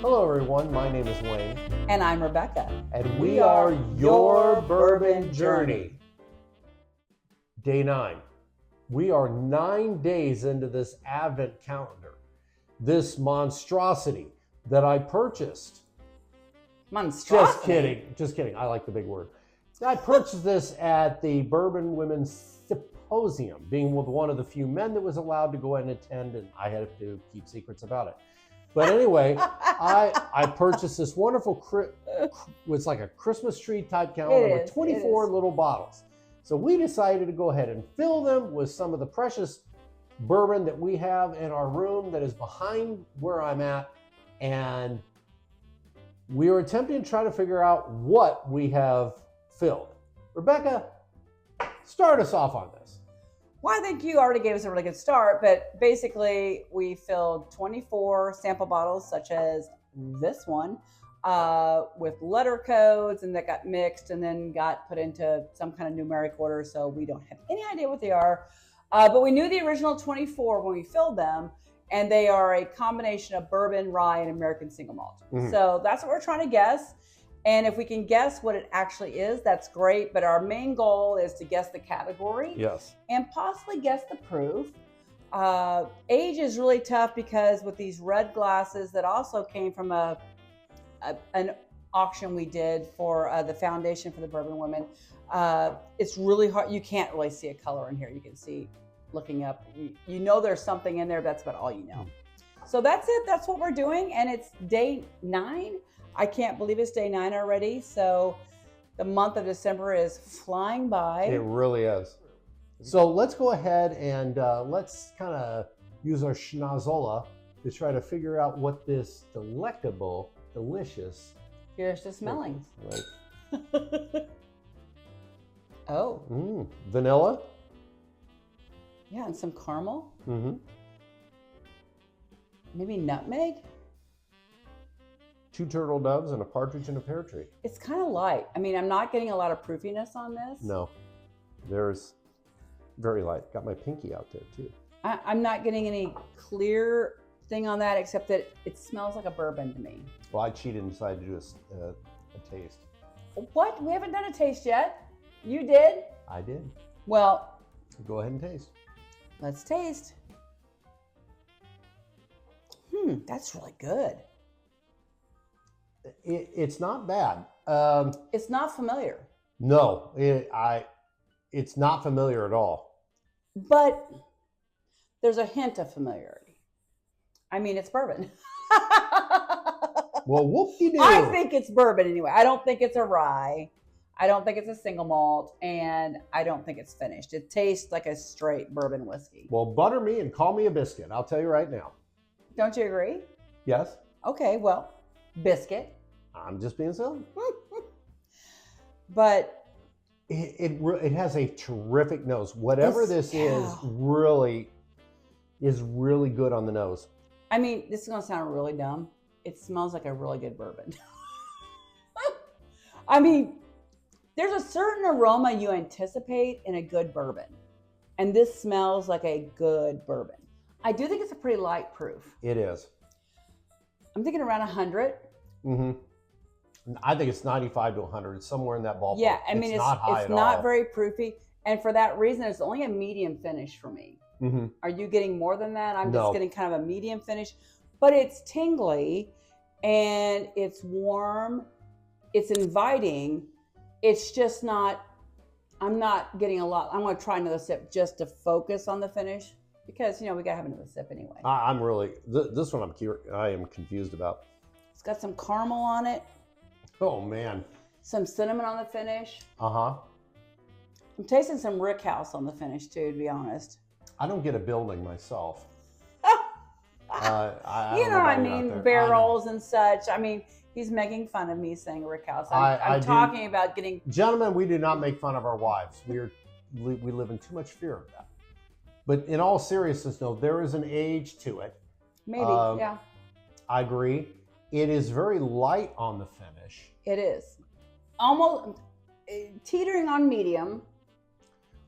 Hello everyone, my name is Wayne. And I'm Rebecca. And we are Your Bourbon Journey. Day 9. We are 9 days into this Advent calendar. This monstrosity that I purchased. Monstrosity? Just kidding. I like the big word. I purchased this at the Bourbon Women's Symposium, being with one of the few men that was allowed to go and attend, and I had to keep secrets about it. But anyway, I purchased this wonderful, it's like a Christmas tree type calendar with 24 little bottles. So we decided to go ahead and fill them with some of the precious bourbon that we have in our room that is behind where I'm at. And we were attempting to try to figure out what we have filled. Rebecca, start us off on this. Well, I think you already gave us a really good start, but basically we filled 24 sample bottles, such as this one, with letter codes, and that got mixed and then got put into some kind of numeric order, so we don't have any idea what they are. But we knew the original 24 when we filled them, and they are a combination of bourbon, rye, and American single malt. Mm-hmm. So that's what we're trying to guess. And if we can guess what it actually is, that's great. But our main goal is to guess the category. Yes. And possibly guess the proof. Age is really tough because with these red glasses that also came from an auction we did for the Foundation for the Bourbon Women, it's really hard. You can't really see a color in here. You can see looking up. You know there's something in there. That's about all you know. So that's it. That's what we're doing. And it's day 9. I can't believe it's day 9 already. So the month of December is flying by. It really is. So let's go ahead and let's kind of use our schnozola to try to figure out what this delectable, delicious. Here's the smelling. Right. Oh. Vanilla. Yeah, and some caramel. Mm-hmm. Maybe nutmeg. 2 turtle doves and a partridge in a pear tree. It's kind of light. I mean, I'm not getting a lot of proofiness on this. No, there's very light. Got my pinky out there too. I'm not getting any clear thing on that, except that it smells like a bourbon to me. Well, I cheated and decided to do a taste. What? We haven't done a taste yet. You did? I did. Well, go ahead and taste. Let's taste. That's really good. It's not bad. It's not familiar. No, it's not familiar at all. But there's a hint of familiarity. I mean, it's bourbon. Well, whoop-de-doo. I think it's bourbon anyway. I don't think it's a rye. I don't think it's a single malt, and I don't think it's finished. It tastes like a straight bourbon whiskey. Well, butter me and call me a biscuit. I'll tell you right now. Don't you agree? Yes. Okay, well, biscuit. I'm just being silly. But it has a terrific nose. Whatever this is really good on the nose. I mean, this is going to sound really dumb. It smells like a really good bourbon. I mean, there's a certain aroma you anticipate in a good bourbon. And this smells like a good bourbon. I do think it's a pretty light proof. It is. I'm thinking around 100. Mm-hmm. I think it's 95 to 100. It's somewhere in that ballpark. Yeah, I mean, it's not very proofy. And for that reason, it's only a medium finish for me. Mm-hmm. Are you getting more than that? I'm just getting kind of a medium finish. But it's tingly, and it's warm. It's inviting. It's just not, I'm not getting a lot. I'm going to try another sip just to focus on the finish. Because, we got to have another sip anyway. I'm really, this one I am confused about. It's got some caramel on it. Oh, man. Some cinnamon on the finish. Uh-huh. I'm tasting some Rickhouse on the finish, too, to be honest. I don't get a building myself. Barrels and such. I mean, he's making fun of me saying Rickhouse. I'm talking about getting... Gentlemen, we do not make fun of our wives. We live in too much fear of that. But in all seriousness, though, there is an age to it. Maybe, yeah. I agree. It is very light on the finish. It is. Almost teetering on medium,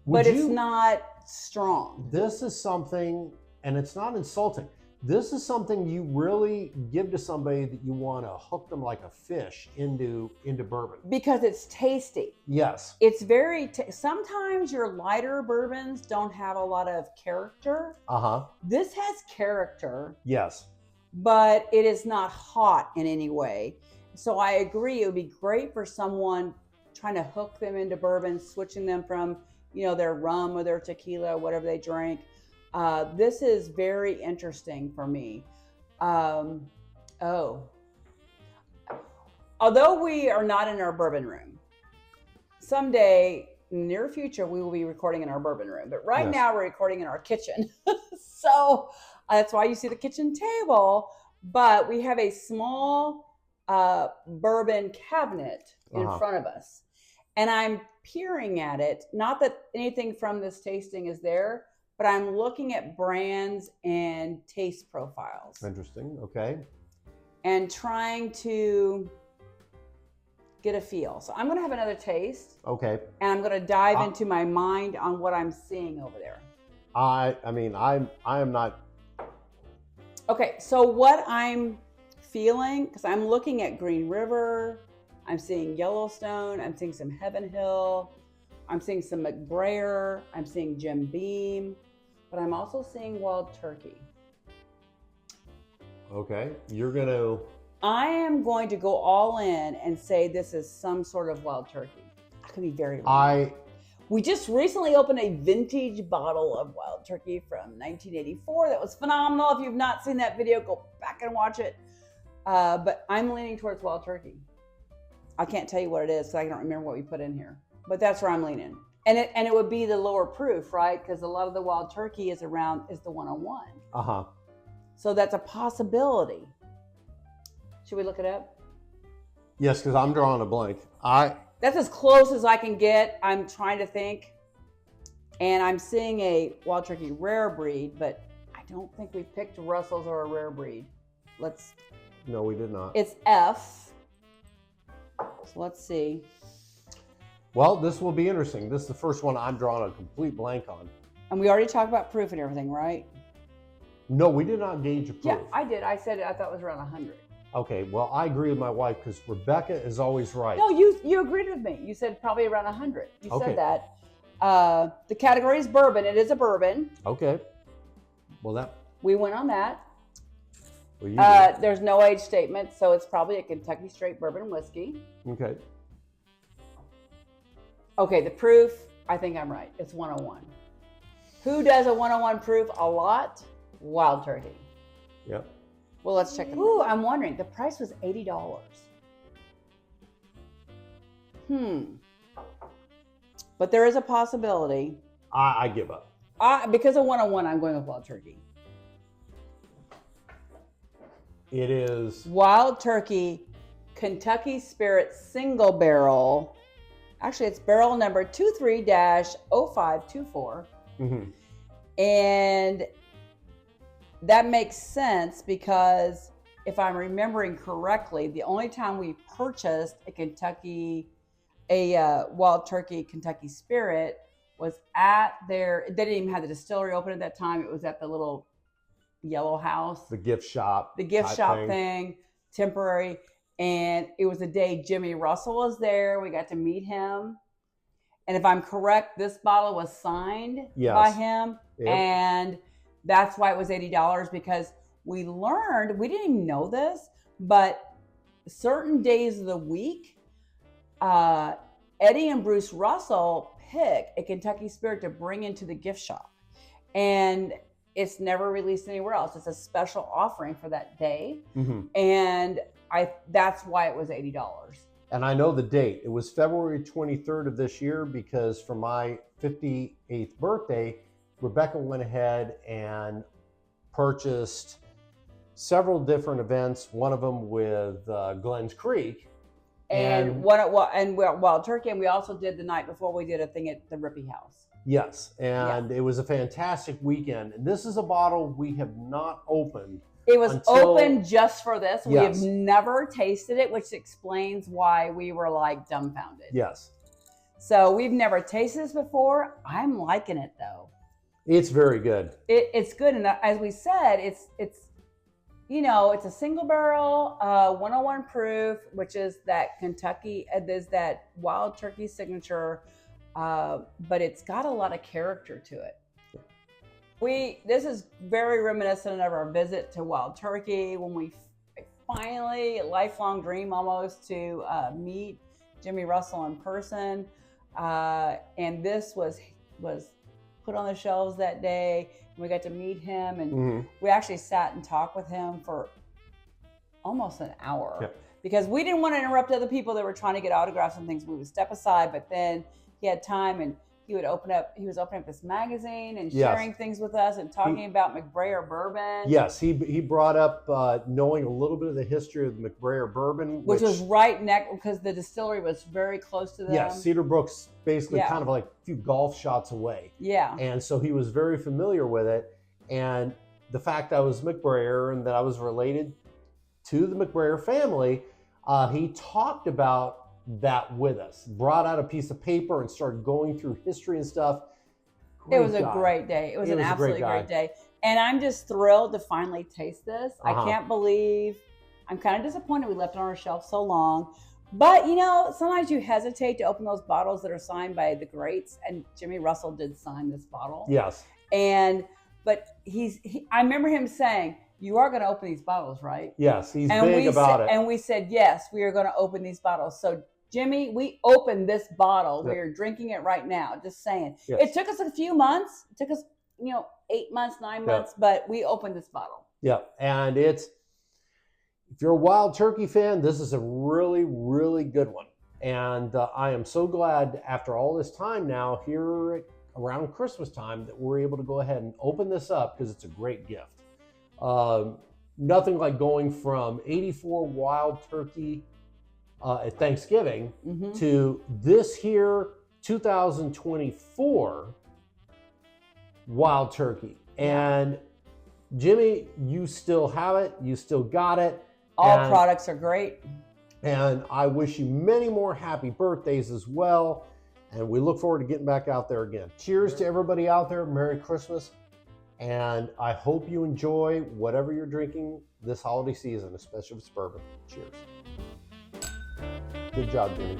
but it's not strong. This is something, and it's not insulting. This is something you really give to somebody that you want to hook them like a fish into bourbon. Because it's tasty. Yes. It's very, sometimes your lighter bourbons don't have a lot of character. Uh-huh. This has character. Yes. But it is not hot in any way. So I agree, it would be great for someone trying to hook them into bourbon, switching them from, their rum or their tequila, whatever they drink. This is very interesting for me. Although we are not in our bourbon room, someday, in the near future, we will be recording in our bourbon room. But right now, we're recording in our kitchen. So that's why you see the kitchen table. But we have a small bourbon cabinet in front of us. And I'm peering at it. Not that anything from this tasting is there, but I'm looking at brands and taste profiles. Interesting. Okay. And trying to get a feel. So I'm going to have another taste. Okay. And I'm going to dive into my mind on what I'm seeing over there. I am not. Okay. So what I'm feeling, because I'm looking at Green River, I'm seeing Yellowstone, I'm seeing some Heaven Hill, I'm seeing some McBrayer, I'm seeing Jim Beam, but I'm also seeing Wild Turkey. Okay, I am going to go all in and say this is some sort of Wild Turkey. I could be very wrong. We just recently opened a vintage bottle of Wild Turkey from 1984 that was phenomenal. If you've not seen that video, go back and watch it. But I'm leaning towards Wild Turkey. I can't tell you what it is because I don't remember what we put in here. But that's where I'm leaning. And it would be the lower proof, right? Because a lot of the Wild Turkey is the 101. Uh-huh. So that's a possibility. Should we look it up? Yes, because I'm drawing a blank. That's as close as I can get. I'm trying to think. And I'm seeing a Wild Turkey rare breed, but I don't think we picked Russell's or a rare breed. No, we did not. It's F. So let's see. Well, this will be interesting. This is the first one I'm drawing a complete blank on. And we already talked about proof and everything, right? No, we did not gauge a proof. Yeah, I did. I said I thought it was around 100. Okay, well, I agree with my wife because Rebecca is always right. No, you agreed with me. You said probably around 100. You said that. The category is bourbon. It is a bourbon. Okay. Well, we went on that. Well, there's no age statement, so it's probably a Kentucky straight bourbon whiskey. Okay. Okay, the proof, I think I'm right. It's 101. Who does a 101 proof a lot? Wild Turkey. Yep. Well, let's check it. Ooh, I'm wondering. The price was $80. But there is a possibility. I give up. Because of 101, I'm going with Wild Turkey. It is Wild Turkey Kentucky Spirit Single Barrel. Actually, it's barrel number 23-0524. And that makes sense because if I'm remembering correctly, the only time we purchased a Wild Turkey Kentucky Spirit was at they didn't even have the distillery open at that time. It was at the little yellow house. The gift shop. The gift shop thing, temporary. And it was the day Jimmy Russell was there. We got to meet him. And if I'm correct, this bottle was signed by him. Yep. And that's why it was $80 because we learned, we didn't even know this, but certain days of the week, Eddie and Bruce Russell pick a Kentucky Spirit to bring into the gift shop. And it's never released anywhere else. It's a special offering for that day. And that's why it was $80. And I know the date. It was February 23rd of this year because for my 58th birthday, Rebecca went ahead and purchased several different events, one of them with Glens Creek. And Wild Turkey. And we also did the night before, we did a thing at the Rippey House. Yes. And it was a fantastic weekend. And this is a bottle we have not opened. It was open just for this. We have never tasted it, which explains why we were like dumbfounded. Yes. So we've never tasted this before. I'm liking it though. It's very good. It's good. And as we said, it's it's a single barrel, 101 proof, which is that Kentucky, there's that wild turkey signature, but it's got a lot of character to it. This is very reminiscent of our visit to Wild Turkey when we finally, a lifelong dream almost, to meet Jimmy Russell in person. And this was put on the shelves that day. And we got to meet him, and we actually sat and talked with him for almost an hour because we didn't want to interrupt other people that were trying to get autographs and things. We would step aside, but then he had time, and he was opening up this magazine and sharing things with us and talking about McBrayer bourbon. Yes, he brought up knowing a little bit of the history of the McBrayer bourbon, which was right next, because the distillery was very close to them. Yes, Cedar Brook's basically kind of like a few golf shots away. Yeah. And so he was very familiar with it. And the fact I was McBrayer and that I was related to the McBrayer family, he talked about that with us, brought out a piece of paper and started going through history and stuff. It was a great day. It was an absolutely great day. And I'm just thrilled to finally taste this. I can't believe, I'm kind of disappointed we left it on our shelf so long. But, sometimes you hesitate to open those bottles that are signed by the greats. And Jimmy Russell did sign this bottle. Yes. But I remember him saying, "You are going to open these bottles, right?" Yes, he's big about it. And we said, "Yes, we are going to open these bottles." So, Jimmy, we opened this bottle. We are drinking it right now. Just saying. Yes. It took us a few months. It took us, 8 months, 9 months, but we opened this bottle. Yeah, and if you're a Wild Turkey fan, this is a really, really good one. And I am so glad after all this time now, here around Christmas time, that we're able to go ahead and open this up because it's a great gift. Nothing like going from 84 Wild Turkey at Thanksgiving to this here 2024 Wild Turkey. And Jimmy, you still have it. You still got it. All products are great. And I wish you many more happy birthdays as well. And we look forward to getting back out there again. Cheers to everybody out there. Merry Christmas. And I hope you enjoy whatever you're drinking this holiday season, especially if it's bourbon. Cheers. Good job, Jimmy.